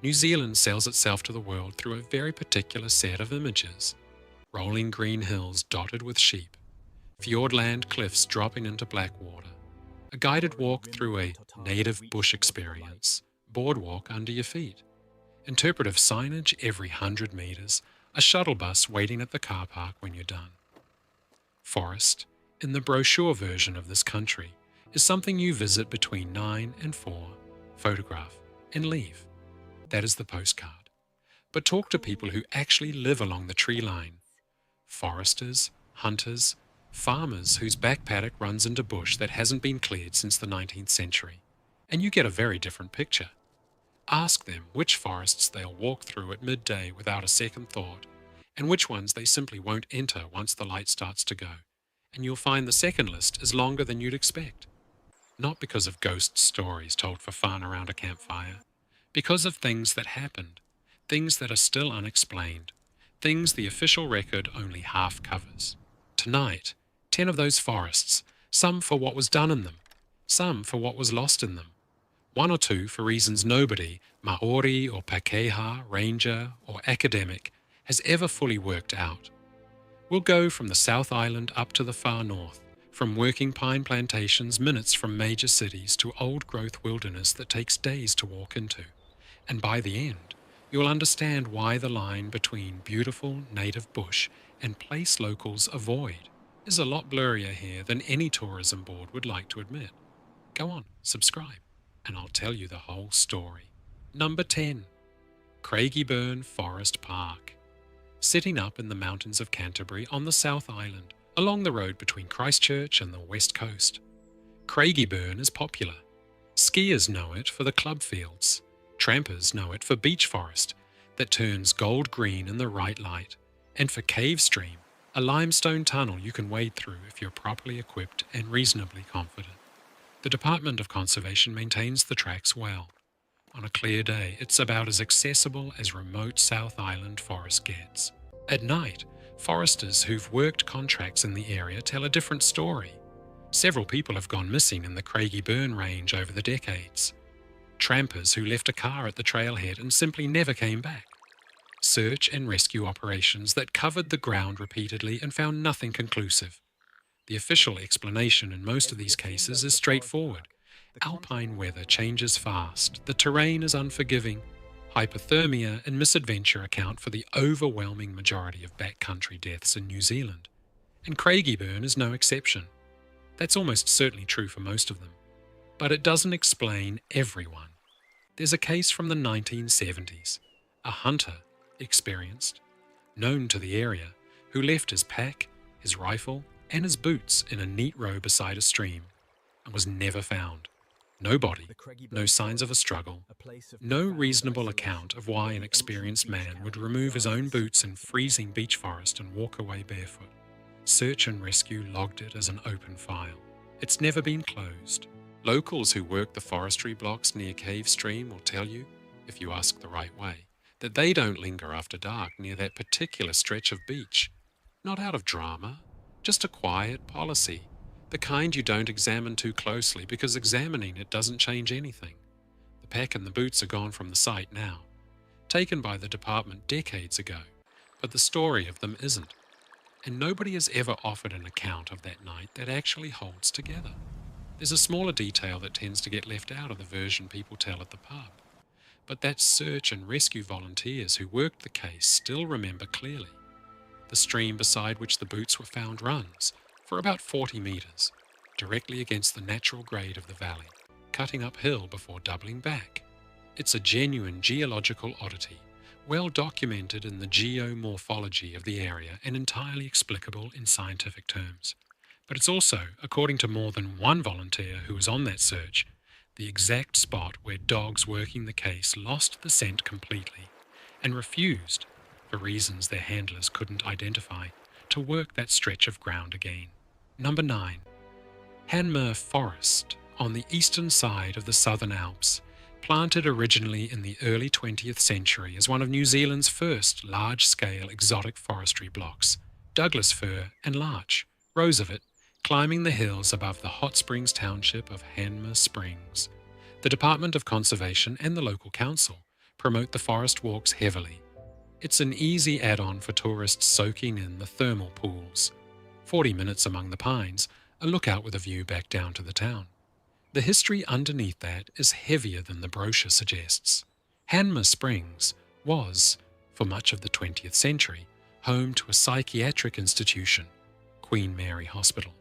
New Zealand sells itself to the world through a very particular set of images. Rolling green hills dotted with sheep, fjordland cliffs dropping into black water, a guided walk through a native bush experience, boardwalk under your feet, interpretive signage every 100 metres, a shuttle bus waiting at the car park when you're done. Forest, in the brochure version of this country, is something you visit between 9 and 4, photograph, and leave. That is the postcard. But talk to people who actually live along the tree line. Foresters, hunters, farmers whose back paddock runs into bush that hasn't been cleared since the 19th century, and you get a very different picture. Ask them which forests they'll walk through at midday without a second thought, and which ones they simply won't enter once the light starts to go, and you'll find the second list is longer than you'd expect. Not because of ghost stories told for fun around a campfire, because of things that happened, things that are still unexplained, things the official record only half covers. Tonight, 10 of those forests, some for what was done in them, some for what was lost in them, 1 or 2 for reasons nobody, Maori or Pakeha, ranger or academic, has ever fully worked out. We'll go from the South Island up to the far north, from working pine plantations minutes from major cities to old-growth wilderness that takes days to walk into. And by the end, you'll understand why the line between beautiful native bush and place locals avoid is a lot blurrier here than any tourism board would like to admit. Go on, subscribe, and I'll tell you the whole story. Number 10. Craigieburn Forest Park. Sitting up in the mountains of Canterbury on the South Island, along the road between Christchurch and the West Coast. Craigieburn is popular. Skiers know it for the club fields. Trampers know it for beech forest that turns gold green in the right light, and for cave stream, a limestone tunnel you can wade through if you're properly equipped and reasonably confident. The Department of Conservation maintains the tracks well. On a clear day, it's about as accessible as remote South Island forest gets. At night, foresters who've worked contracts in the area tell a different story. Several people have gone missing in the Craigieburn range over the decades. Trampers who left a car at the trailhead and simply never came back. Search and rescue operations that covered the ground repeatedly and found nothing conclusive. The official explanation in most of these cases is straightforward. Alpine weather changes fast, the terrain is unforgiving, hypothermia and misadventure account for the overwhelming majority of backcountry deaths in New Zealand, and Craigieburn is no exception. That's almost certainly true for most of them, but it doesn't explain everyone. There's a case from the 1970s, a hunter, experienced, known to the area, who left his pack, his rifle, and his boots in a neat row beside a stream, and was never found. No body, no signs of a struggle, no reasonable account of why an experienced man would remove his own boots in freezing beech forest and walk away barefoot. Search and rescue logged it as an open file. It's never been closed. Locals who work the forestry blocks near Cave Stream will tell you, if you ask the right way, that they don't linger after dark near that particular stretch of beach. Not out of drama, just a quiet policy. The kind you don't examine too closely because examining it doesn't change anything. The pack and the boots are gone from the site now, taken by the department decades ago, but the story of them isn't. And nobody has ever offered an account of that night that actually holds together. There's a smaller detail that tends to get left out of the version people tell at the pub, but that search and rescue volunteers who worked the case still remember clearly. The stream beside which the boots were found runs for about 40 metres, directly against the natural grade of the valley, cutting uphill before doubling back. It's a genuine geological oddity, well documented in the geomorphology of the area and entirely explicable in scientific terms. But it's also, according to more than one volunteer who was on that search, the exact spot where dogs working the case lost the scent completely and refused, for reasons their handlers couldn't identify, to work that stretch of ground again. Number 9. Hanmer Forest, on the eastern side of the Southern Alps, planted originally in the early 20th century as one of New Zealand's first large-scale exotic forestry blocks, Douglas fir and larch, rows of it, climbing the hills above the hot springs township of Hanmer Springs. The Department of Conservation and the local council promote the forest walks heavily. It's an easy add-on for tourists soaking in the thermal pools. 40 minutes among the pines, a lookout with a view back down to the town. The history underneath that is heavier than the brochure suggests. Hanmer Springs was, for much of the 20th century, home to a psychiatric institution, Queen Mary Hospital,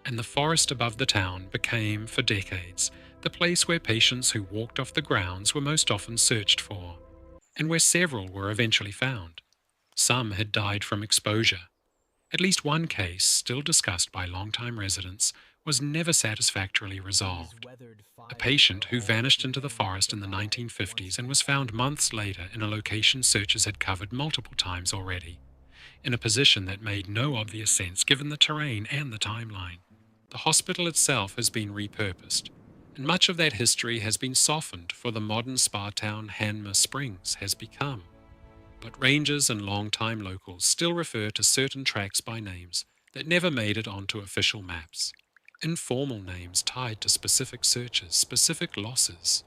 and the forest above the town became, for decades, the place where patients who walked off the grounds were most often searched for, and where several were eventually found. Some had died from exposure. At least one case, still discussed by long-time residents, was never satisfactorily resolved. A patient who vanished into the forest in the 1950s and was found months later in a location searchers had covered multiple times already, in a position that made no obvious sense given the terrain and the timeline. The hospital itself has been repurposed, and much of that history has been softened for the modern spa town Hanmer Springs has become. But rangers and long-time locals still refer to certain tracks by names that never made it onto official maps. Informal names tied to specific searches, specific losses.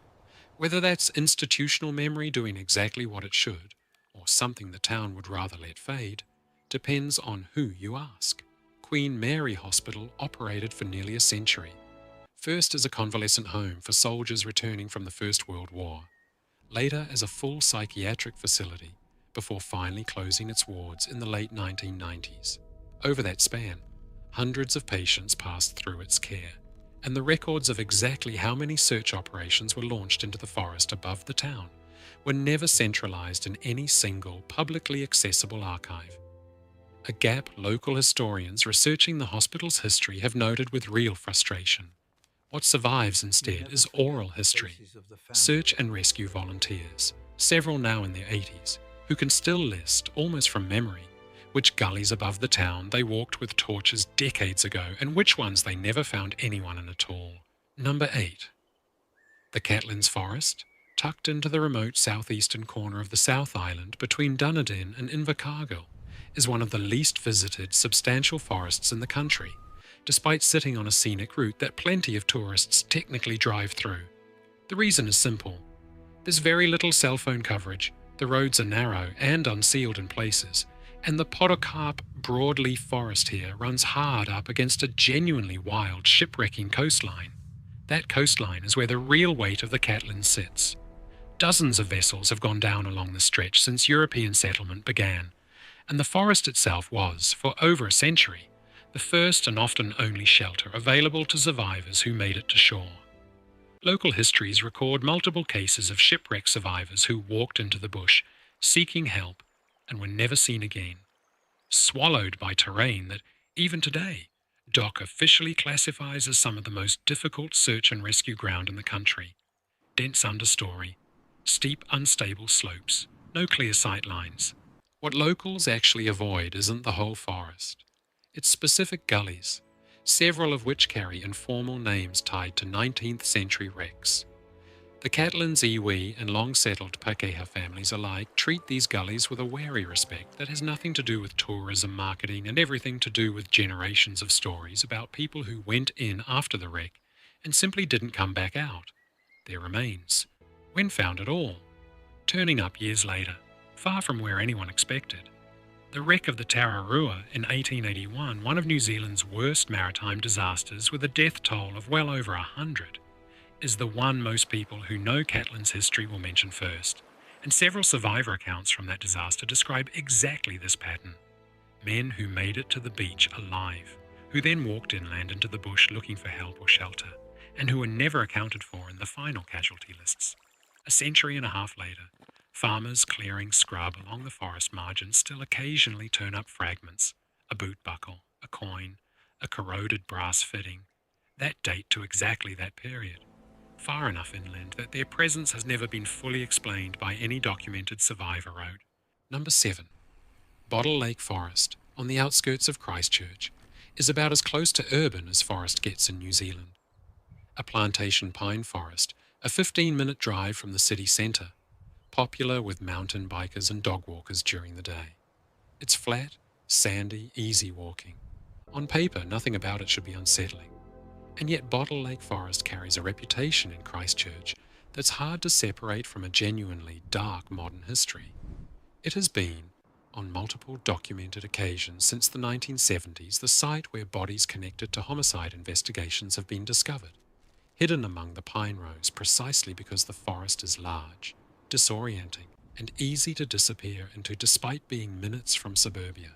Whether that's institutional memory doing exactly what it should, or something the town would rather let fade, depends on who you ask. Queen Mary Hospital operated for nearly a century, first as a convalescent home for soldiers returning from the First World War, later as a full psychiatric facility, before finally closing its wards in the late 1990s. Over that span, hundreds of patients passed through its care, and the records of exactly how many search operations were launched into the forest above the town were never centralized in any single publicly accessible archive. A gap local historians researching the hospital's history have noted with real frustration. What survives instead is oral history, search and rescue volunteers, several now in their 80s, who can still list, almost from memory, which gullies above the town they walked with torches decades ago and which ones they never found anyone in at all. Number 8. The Catlins Forest, tucked into the remote southeastern corner of the South Island between Dunedin and Invercargill, is one of the least visited substantial forests in the country, despite sitting on a scenic route that plenty of tourists technically drive through. The reason is simple. There's very little cell phone coverage, the roads are narrow and unsealed in places, and the podocarp broadleaf forest here runs hard up against a genuinely wild shipwrecking coastline. That coastline is where the real weight of the Catlins sits. Dozens of vessels have gone down along the stretch since European settlement began, and the forest itself was, for over a century, the first and often only shelter available to survivors who made it to shore. Local histories record multiple cases of shipwreck survivors who walked into the bush, seeking help, and were never seen again, swallowed by terrain that, even today, DOC officially classifies as some of the most difficult search and rescue ground in the country. Dense understory, steep unstable slopes, no clear sight lines. What locals actually avoid isn't the whole forest. It's specific gullies, several of which carry informal names tied to 19th century wrecks. The Catlins iwi and long-settled Pakeha families alike treat these gullies with a wary respect that has nothing to do with tourism marketing and everything to do with generations of stories about people who went in after the wreck and simply didn't come back out. Their remains, when found at all, turning up years later, far from where anyone expected. The wreck of the Tararua in 1881, one of New Zealand's worst maritime disasters with a death toll of well over 100, is the one most people who know Catlins history will mention first, and several survivor accounts from that disaster describe exactly this pattern. Men who made it to the beach alive, who then walked inland into the bush looking for help or shelter, and who were never accounted for in the final casualty lists. A century and a half later, farmers clearing scrub along the forest margins still occasionally turn up fragments, a boot buckle, a coin, a corroded brass fitting, that date to exactly that period, far enough inland that their presence has never been fully explained by any documented survivor road. Number 7. Bottle Lake Forest, on the outskirts of Christchurch, is about as close to urban as forest gets in New Zealand. A plantation pine forest, a 15-minute drive from the city centre, popular with mountain bikers and dog walkers during the day. It's flat, sandy, easy walking. On paper, nothing about it should be unsettling. And yet Bottle Lake Forest carries a reputation in Christchurch that's hard to separate from a genuinely dark modern history. It has been, on multiple documented occasions since the 1970s, the site where bodies connected to homicide investigations have been discovered, hidden among the pine rows precisely because the forest is large, disorienting, and easy to disappear into despite being minutes from suburbia.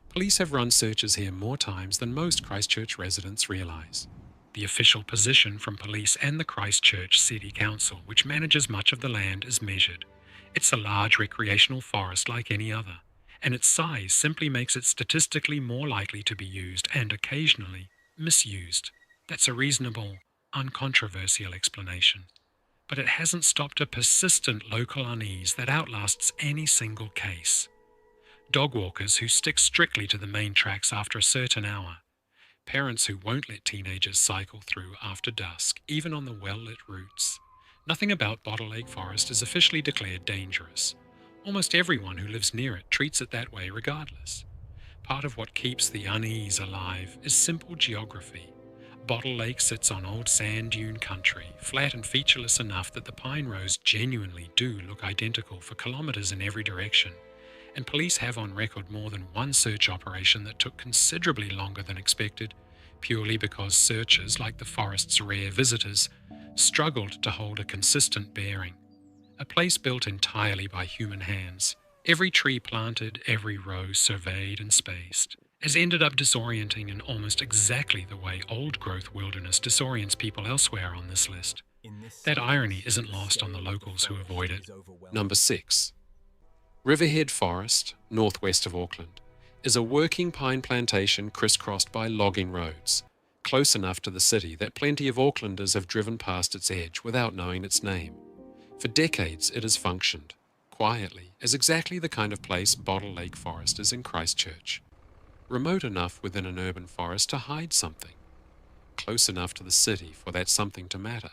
Police have run searches here more times than most Christchurch residents realise. The official position from police and the Christchurch City Council, which manages much of the land, is measured. It's a large recreational forest like any other, and its size simply makes it statistically more likely to be used and occasionally misused. That's a reasonable, uncontroversial explanation. But it hasn't stopped a persistent local unease that outlasts any single case. Dog walkers who stick strictly to the main tracks after a certain hour, parents who won't let teenagers cycle through after dusk, even on the well-lit routes. Nothing about Bottle Lake Forest is officially declared dangerous. Almost everyone who lives near it treats it that way regardless. Part of what keeps the unease alive is simple geography. Bottle Lake sits on old sand dune country, flat and featureless enough that the pine rows genuinely do look identical for kilometres in every direction, and police have on record more than one search operation that took considerably longer than expected, purely because searchers, like the forest's rare visitors, struggled to hold a consistent bearing. A place built entirely by human hands, every tree planted, every row surveyed and spaced, has ended up disorienting in almost exactly the way old-growth wilderness disorients people elsewhere on this list. That irony isn't lost on the locals who avoid it. Number 6. Riverhead Forest, northwest of Auckland, is a working pine plantation crisscrossed by logging roads, close enough to the city that plenty of Aucklanders have driven past its edge without knowing its name. For decades it has functioned, quietly, as exactly the kind of place Bottle Lake Forest is in Christchurch. Remote enough within an urban forest to hide something, close enough to the city for that something to matter.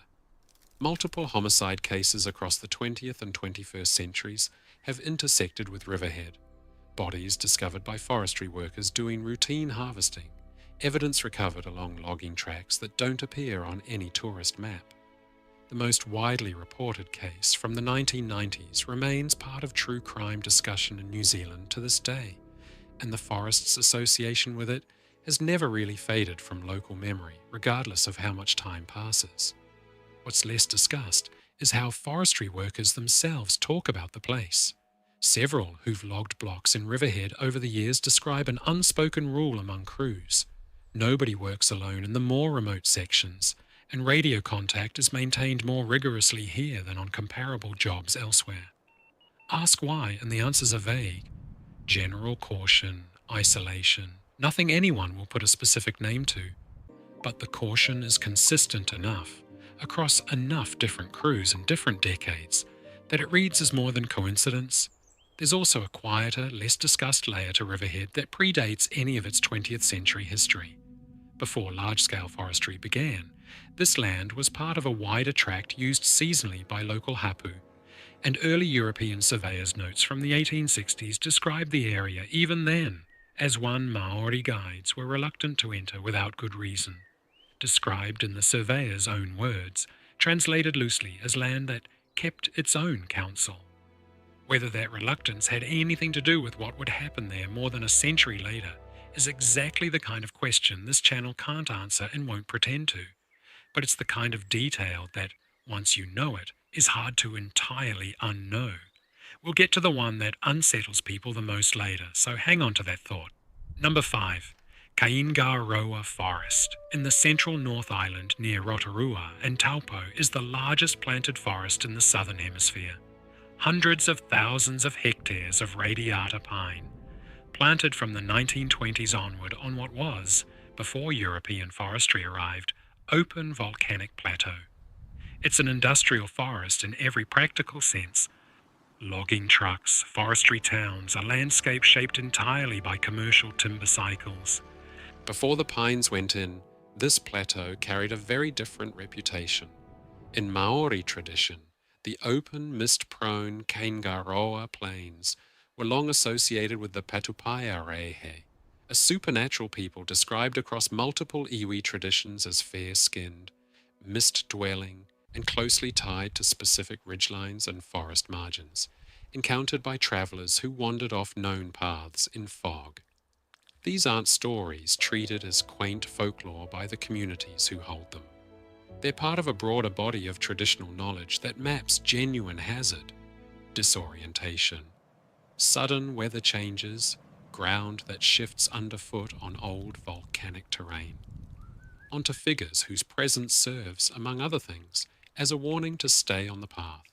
Multiple homicide cases across the 20th and 21st centuries have intersected with Riverhead. Bodies discovered by forestry workers doing routine harvesting, evidence recovered along logging tracks that don't appear on any tourist map. The most widely reported case from the 1990s remains part of true crime discussion in New Zealand to this day, and the forest's association with it has never really faded from local memory, regardless of how much time passes. What's less discussed is how forestry workers themselves talk about the place. Several who've logged blocks in Riverhead over the years describe an unspoken rule among crews. Nobody works alone in the more remote sections, and radio contact is maintained more rigorously here than on comparable jobs elsewhere. Ask why, and the answers are vague. General caution, isolation, nothing anyone will put a specific name to. But the caution is consistent enough, across enough different crews and different decades, that it reads as more than coincidence. There's also a quieter, less discussed layer to Riverhead that predates any of its 20th century history. Before large-scale forestry began, this land was part of a wider tract used seasonally by local hapu, and early European surveyors' notes from the 1860s described the area even then as one Maori guides were reluctant to enter without good reason. Described in the surveyor's own words, translated loosely as land that kept its own counsel. Whether that reluctance had anything to do with what would happen there more than a century later is exactly the kind of question this channel can't answer and won't pretend to. But it's the kind of detail that, once you know it, is hard to entirely unknow. We'll get to the one that unsettles people the most later, so hang on to that thought. Number 5. Kaingaroa Forest, in the central North Island near Rotorua and Taupo, is the largest planted forest in the southern hemisphere. Hundreds of thousands of hectares of radiata pine, planted from the 1920s onward on what was, before European forestry arrived, open volcanic plateau. It's an industrial forest in every practical sense. Logging trucks, forestry towns, a landscape shaped entirely by commercial timber cycles. Before the pines went in, this plateau carried a very different reputation. In Maori tradition, the open, mist-prone Kaingaroa plains were long associated with the Waipoua, a supernatural people described across multiple iwi traditions as fair-skinned, mist-dwelling, and closely tied to specific ridgelines and forest margins, encountered by travellers who wandered off known paths in fog. These aren't stories treated as quaint folklore by the communities who hold them. They're part of a broader body of traditional knowledge that maps genuine hazard, disorientation, sudden weather changes, ground that shifts underfoot on old volcanic terrain, onto figures whose presence serves, among other things, as a warning to stay on the path.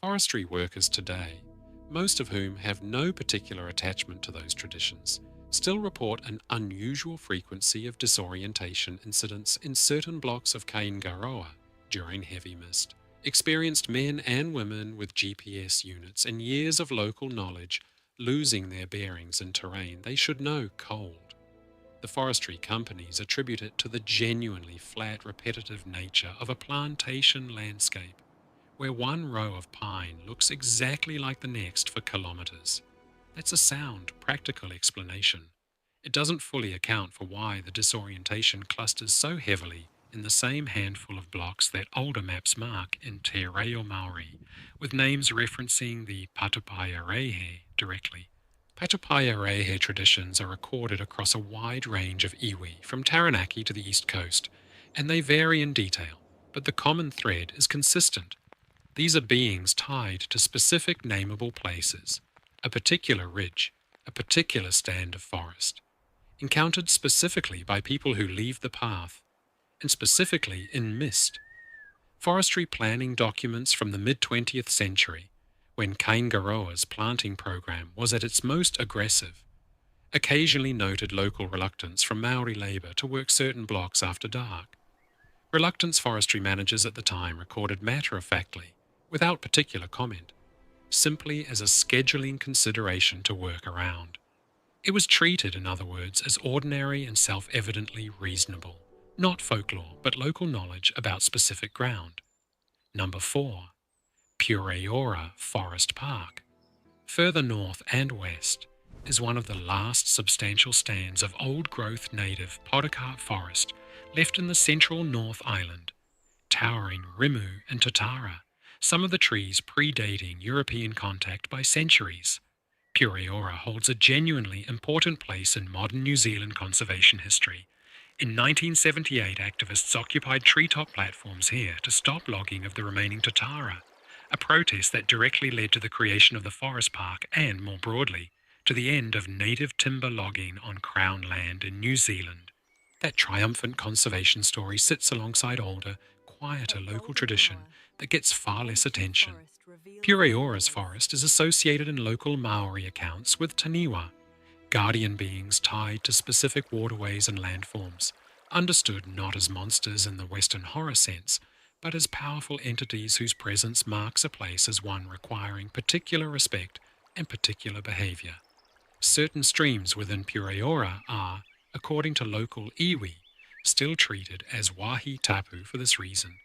Forestry workers today, most of whom have no particular attachment to those traditions, still report an unusual frequency of disorientation incidents in certain blocks of Kaingaroa during heavy mist. Experienced men and women with GPS units and years of local knowledge losing their bearings in terrain they should know cold. The forestry companies attribute it to the genuinely flat, repetitive nature of a plantation landscape, where one row of pine looks exactly like the next for kilometres. That's a sound, practical explanation. It doesn't fully account for why the disorientation clusters so heavily in the same handful of blocks that older maps mark in Te Reo Maori, with names referencing the Patupaia directly. Patupaia traditions are recorded across a wide range of iwi, from Taranaki to the east coast, and they vary in detail, but the common thread is consistent. These are beings tied to specific nameable places, a particular ridge, a particular stand of forest, encountered specifically by people who leave the path, and specifically in mist. Forestry planning documents from the mid-20th century, when Kaingaroa's planting program was at its most aggressive, occasionally noted local reluctance from Maori labour to work certain blocks after dark. Reluctance forestry managers at the time recorded matter-of-factly, without particular comment, simply as a scheduling consideration to work around. It was treated, in other words, as ordinary and self-evidently reasonable, not folklore, but local knowledge about specific ground. Number 4. Pureora Forest Park. Further north and west is one of the last substantial stands of old-growth native podocarp forest left in the central North Island, towering Rimu and Tatara, some of the trees predating European contact by centuries. Pureora holds a genuinely important place in modern New Zealand conservation history. In 1978, activists occupied treetop platforms here to stop logging of the remaining Tatara, a protest that directly led to the creation of the forest park and, more broadly, to the end of native timber logging on Crown land in New Zealand. That triumphant conservation story sits alongside older, quieter local tradition that gets far less attention. Pureora's forest is associated in local Maori accounts with taniwa, guardian beings tied to specific waterways and landforms, understood not as monsters in the Western horror sense, but as powerful entities whose presence marks a place as one requiring particular respect and particular behaviour. Certain streams within Pureora are, according to local iwi, still treated as wahi tapu for this reason,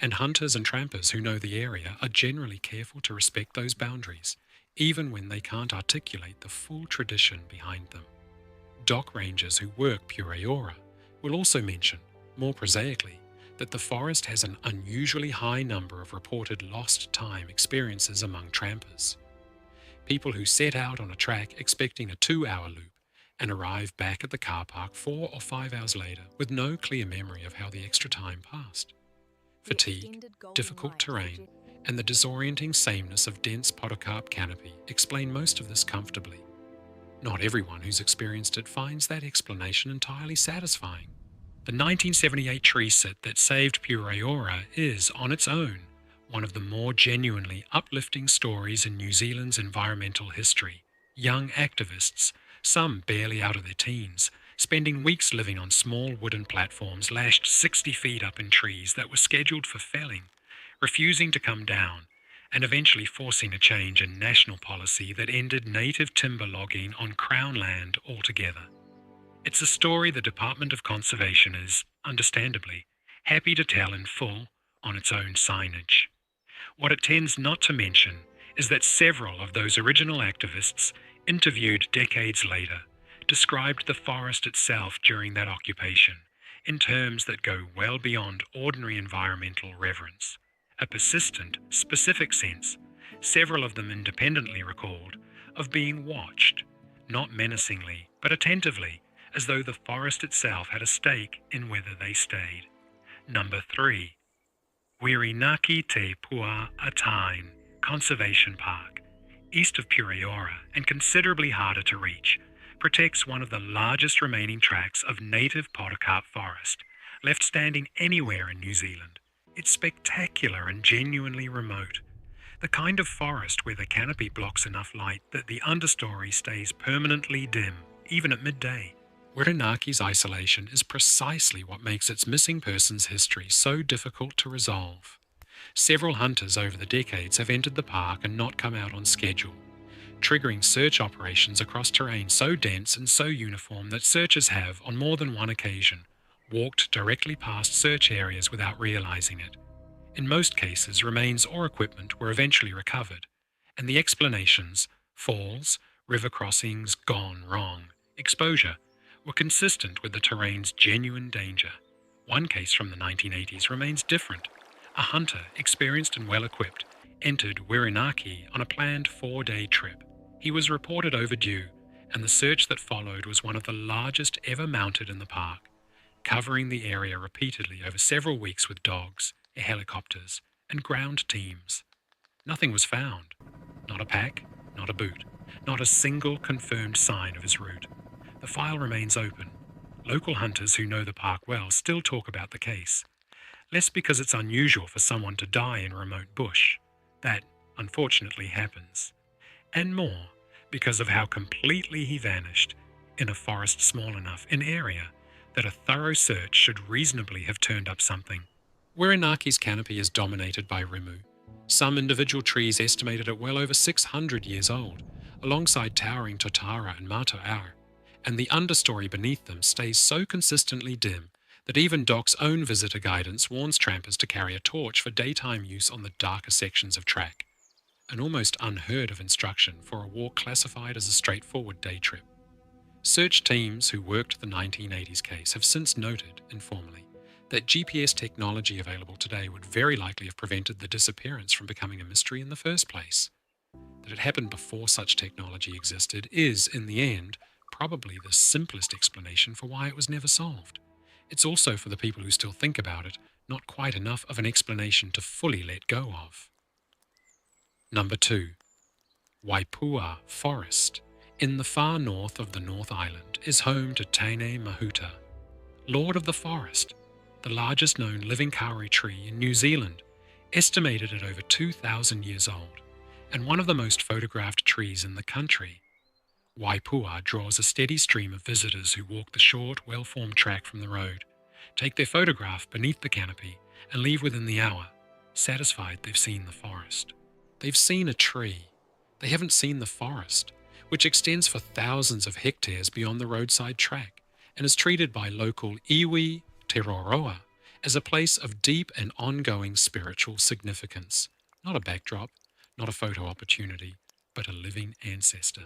and hunters and trampers who know the area are generally careful to respect those boundaries, even when they can't articulate the full tradition behind them. Dock rangers who work Pureora will also mention, more prosaically, that the forest has an unusually high number of reported lost time experiences among trampers. People who set out on a track expecting a 2-hour loop and arrive back at the car park 4 or 5 hours later with no clear memory of how the extra time passed. Fatigue, difficult terrain, and the disorienting sameness of dense podocarp canopy explain most of this comfortably. Not everyone who's experienced it finds that explanation entirely satisfying. The 1978 tree sit that saved Pureora is, on its own, one of the more genuinely uplifting stories in New Zealand's environmental history. Young activists, some barely out of their teens, spending weeks living on small wooden platforms lashed 60 feet up in trees that were scheduled for felling, refusing to come down, and eventually forcing a change in national policy that ended native timber logging on Crown land altogether. It's a story the Department of Conservation is, understandably, happy to tell in full on its own signage. What it tends not to mention is that several of those original activists, interviewed decades later, described the forest itself during that occupation in terms that go well beyond ordinary environmental reverence, a persistent, specific sense, several of them independently recalled, of being watched, not menacingly, but attentively, as though the forest itself had a stake in whether they stayed. Number 3. Whirinaki Te Pua-a-Tāne Conservation Park, east of Pureora and considerably harder to reach, protects one of the largest remaining tracts of native podocarp forest, left standing anywhere in New Zealand. It's spectacular and genuinely remote. The kind of forest where the canopy blocks enough light that the understory stays permanently dim, even at midday. Whirinaki's isolation is precisely what makes its missing persons history so difficult to resolve. Several hunters over the decades have entered the park and not come out on schedule, triggering search operations across terrain so dense and so uniform that searchers have, on more than one occasion, walked directly past search areas without realizing it. In most cases, remains or equipment were eventually recovered, and the explanations, falls, river crossings gone wrong, exposure, were consistent with the terrain's genuine danger. One case from the 1980s remains different. A hunter, experienced and well-equipped, entered Whirinaki on a planned 4-day trip. He was reported overdue, and the search that followed was one of the largest ever mounted in the park, covering the area repeatedly over several weeks with dogs, helicopters, and ground teams. Nothing was found. Not a pack, not a boot, not a single confirmed sign of his route. The file remains open. Local hunters who know the park well still talk about the case. Less because it's unusual for someone to die in a remote bush. That, unfortunately, happens. And more because of how completely he vanished in a forest small enough in area that a thorough search should reasonably have turned up something. Whirinaki's canopy is dominated by rimu, some individual trees estimated at well over 600 years old, alongside towering totara and matoaur, and the understory beneath them stays so consistently dim that even DOC's own visitor guidance warns trampers to carry a torch for daytime use on the darker sections of track, an almost unheard of instruction for a walk classified as a straightforward day trip. Search teams who worked the 1980s case have since noted, informally, that GPS technology available today would very likely have prevented the disappearance from becoming a mystery in the first place. That it happened before such technology existed is, in the end, probably the simplest explanation for why it was never solved. It's also, for the people who still think about it, not quite enough of an explanation to fully let go of. Number 2. Waipoua Forest, in the far north of the North Island, is home to Tāne Mahuta, Lord of the Forest, the largest known living kauri tree in New Zealand, estimated at over 2,000 years old, and one of the most photographed trees in the country. Waipoua draws a steady stream of visitors who walk the short, well-formed track from the road, take their photograph beneath the canopy, and leave within the hour, satisfied they've seen the forest. They've seen a tree. They haven't seen the forest, which extends for thousands of hectares beyond the roadside track, and is treated by local iwi te Roroa as a place of deep and ongoing spiritual significance. Not a backdrop, not a photo opportunity, but a living ancestor.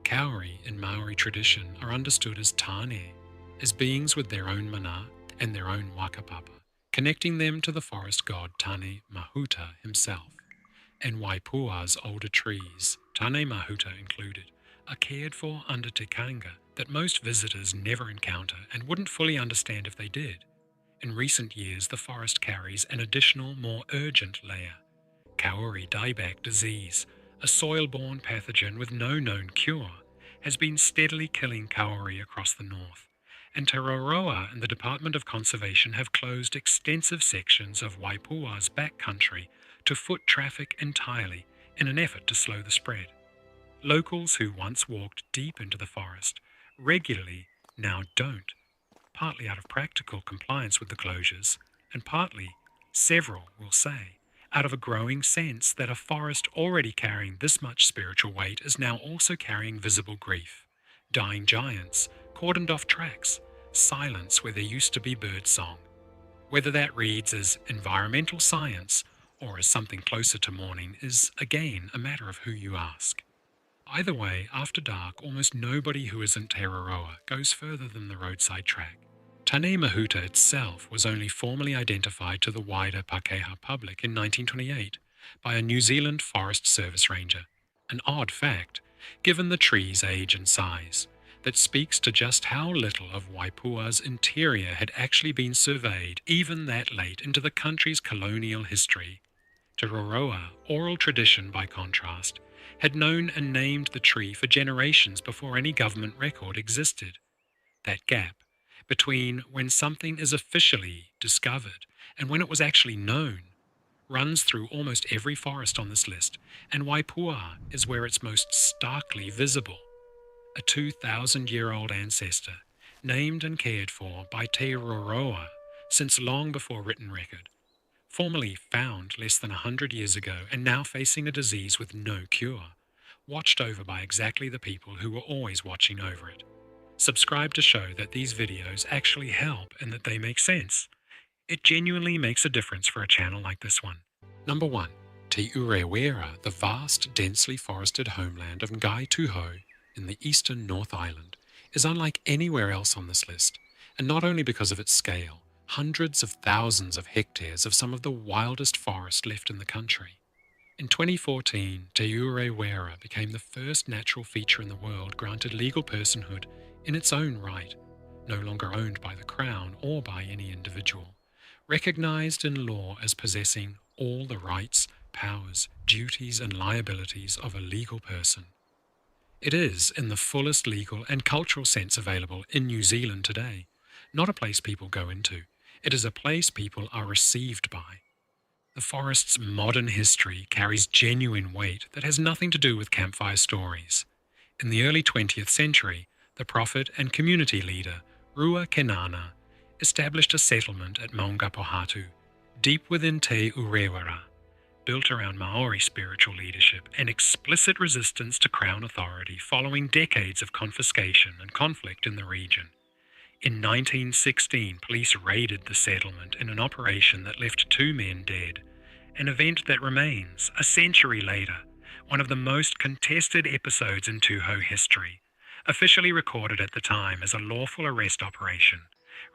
Kauri in Maori tradition are understood as tāne, as beings with their own mana and their own wakapapa, connecting them to the forest god Tāne Mahuta himself. And Waipoua's older trees, Tāne Mahuta included, are cared for under tikanga that most visitors never encounter and wouldn't fully understand if they did. In recent years, the forest carries an additional, more urgent layer. Kauri dieback disease, a soil-borne pathogen with no known cure, has been steadily killing kauri across the north, and Te Roroa and the Department of Conservation have closed extensive sections of Waipoua's backcountry to foot traffic entirely in an effort to slow the spread. Locals who once walked deep into the forest regularly now don't, partly out of practical compliance with the closures, and partly, several will say, out of a growing sense that a forest already carrying this much spiritual weight is now also carrying visible grief, dying giants, cordoned off tracks, silence where there used to be bird song. Whether that reads as environmental science or as something closer to mourning is, again, a matter of who you ask. Either way, after dark, almost nobody who isn't Te Roroa goes further than the roadside track. Tāne Mahuta itself was only formally identified to the wider Pākehā public in 1928 by a New Zealand Forest Service ranger, an odd fact, given the tree's age and size, that speaks to just how little of Waipoua's interior had actually been surveyed even that late into the country's colonial history. Te Urewera, oral tradition by contrast, had known and named the tree for generations before any government record existed. That gap between when something is officially discovered and when it was actually known runs through almost every forest on this list, and Waipoua is where it's most starkly visible. A 2,000-year-old ancestor, named and cared for by Te Urewera since long before written record, formerly found less than 100 years ago and now facing a disease with no cure, watched over by exactly the people who were always watching over it. Subscribe to show that these videos actually help and that they make sense. It genuinely makes a difference for a channel like this one. Number 1. Te Urewera, the vast, densely forested homeland of Ngai Tuho in the eastern North Island, is unlike anywhere else on this list, and not only because of its scale, hundreds of thousands of hectares of some of the wildest forest left in the country. In 2014, Te Urewera became the first natural feature in the world granted legal personhood in its own right, no longer owned by the Crown or by any individual, recognized in law as possessing all the rights, powers, duties and liabilities of a legal person. It is, in the fullest legal and cultural sense available in New Zealand today, not a place people go into. It is a place people are received by. The forest's modern history carries genuine weight that has nothing to do with campfire stories. In the early 20th century, the prophet and community leader, Rua Kenana, established a settlement at Maungapohatu, deep within Te Urewera, built around Maori spiritual leadership and explicit resistance to Crown authority following decades of confiscation and conflict in the region. In 1916, police raided the settlement in an operation that left 2 men dead, an event that remains, a century later, one of the most contested episodes in Tuho history, officially recorded at the time as a lawful arrest operation,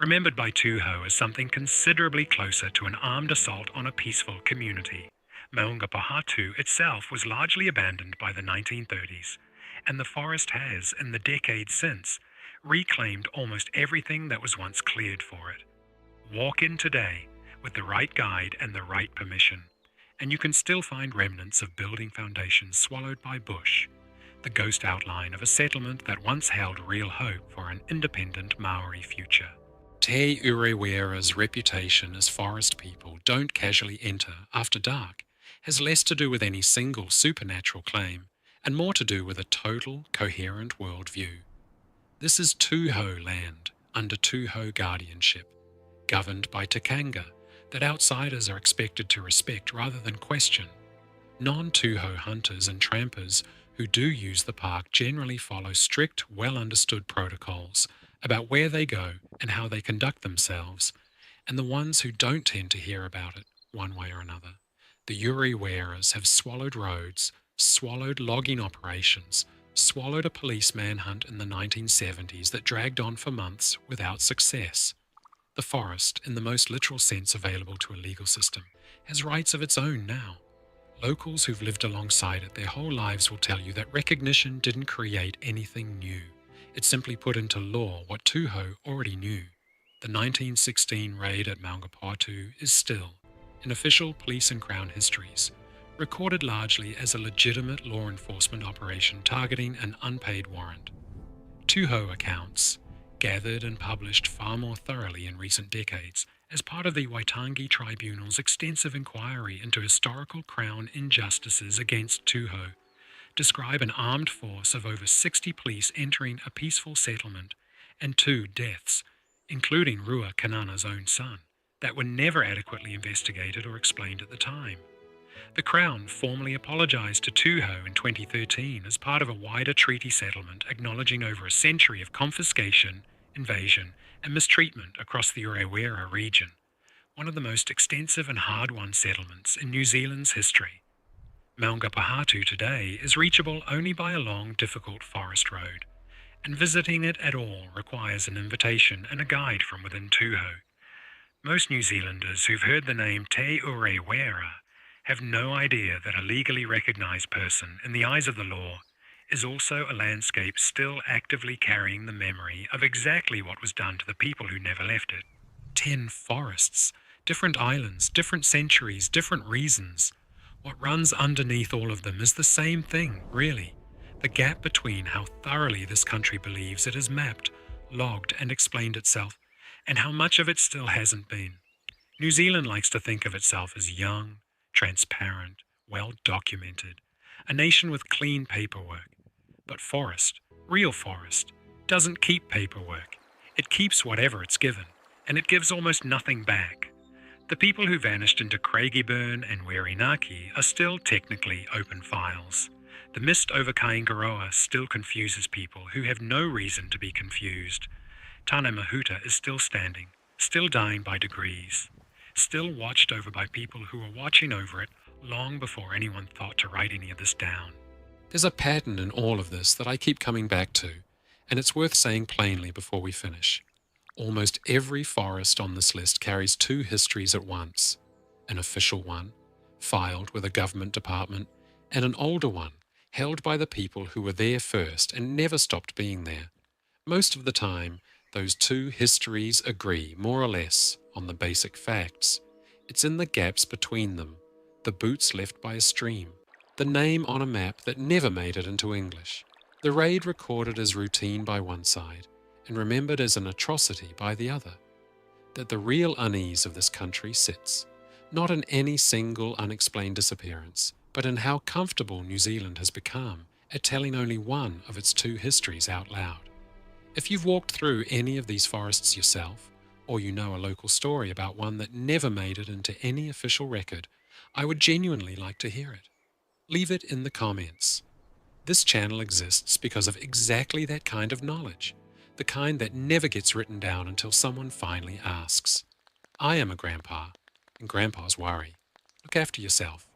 remembered by Tuho as something considerably closer to an armed assault on a peaceful community. Maungapohatu itself was largely abandoned by the 1930s, and the forest has, in the decades since, reclaimed almost everything that was once cleared for it. Walk in today with the right guide and the right permission, and you can still find remnants of building foundations swallowed by bush, the ghost outline of a settlement that once held real hope for an independent Maori future. Te Urewera's reputation as forest people don't casually enter after dark has less to do with any single supernatural claim and more to do with a total, coherent worldview. This is Tuho land under Tuho guardianship, governed by Tikanga, that outsiders are expected to respect rather than question. Non-Tuho hunters and trampers who do use the park generally follow strict, well-understood protocols about where they go and how they conduct themselves, and the ones who don't tend to hear about it one way or another. The Ureweras have swallowed roads, swallowed logging operations, swallowed a police manhunt in the 1970s that dragged on for months without success. The forest, in the most literal sense available to a legal system, has rights of its own now. Locals who've lived alongside it their whole lives will tell you that recognition didn't create anything new. It simply put into law what Tuho already knew. The 1916 raid at Maungapohatu is still, in official police and Crown histories, recorded largely as a legitimate law enforcement operation targeting an unpaid warrant. Tuho accounts, gathered and published far more thoroughly in recent decades as part of the Waitangi Tribunal's extensive inquiry into historical Crown injustices against Tuho, describe an armed force of over 60 police entering a peaceful settlement and 2 deaths, including Rua Kanana's own son, that were never adequately investigated or explained at the time. The Crown formally apologised to Tuho in 2013 as part of a wider treaty settlement acknowledging over a century of confiscation, invasion and mistreatment across the Urewera region, one of the most extensive and hard-won settlements in New Zealand's history. Maungapohatu today is reachable only by a long, difficult forest road, and visiting it at all requires an invitation and a guide from within Tuho. Most New Zealanders who've heard the name Te Urewera have no idea that a legally recognised person in the eyes of the law is also a landscape still actively carrying the memory of exactly what was done to the people who never left it. 10 forests, different islands, different centuries, different reasons. What runs underneath all of them is the same thing, really. The gap between how thoroughly this country believes it has mapped, logged, and explained itself, and how much of it still hasn't been. New Zealand likes to think of itself as young, transparent, well documented, a nation with clean paperwork. But forest, real forest, doesn't keep paperwork. It keeps whatever it's given, and it gives almost nothing back. The people who vanished into Craigieburn and Whirinaki are still technically open files. The mist over Kaingaroa still confuses people who have no reason to be confused. Tāne Mahuta is still standing, still dying by degrees, still watched over by people who were watching over it long before anyone thought to write any of this down. There's a pattern in all of this that I keep coming back to, and it's worth saying plainly before we finish. Almost every forest on this list carries two histories at once: an official one, filed with a government department, and an older one, held by the people who were there first and never stopped being there. Most of the time, those two histories agree, more or less, on the basic facts. It's in the gaps between them, the boots left by a stream, the name on a map that never made it into English, the raid recorded as routine by one side and remembered as an atrocity by the other, that the real unease of this country sits, not in any single unexplained disappearance, but in how comfortable New Zealand has become at telling only one of its two histories out loud. If you've walked through any of these forests yourself, or you know a local story about one that never made it into any official record, I would genuinely like to hear it. Leave it in the comments. This channel exists because of exactly that kind of knowledge, the kind that never gets written down until someone finally asks. I am a grandpa, and grandpas worry. Look after yourself.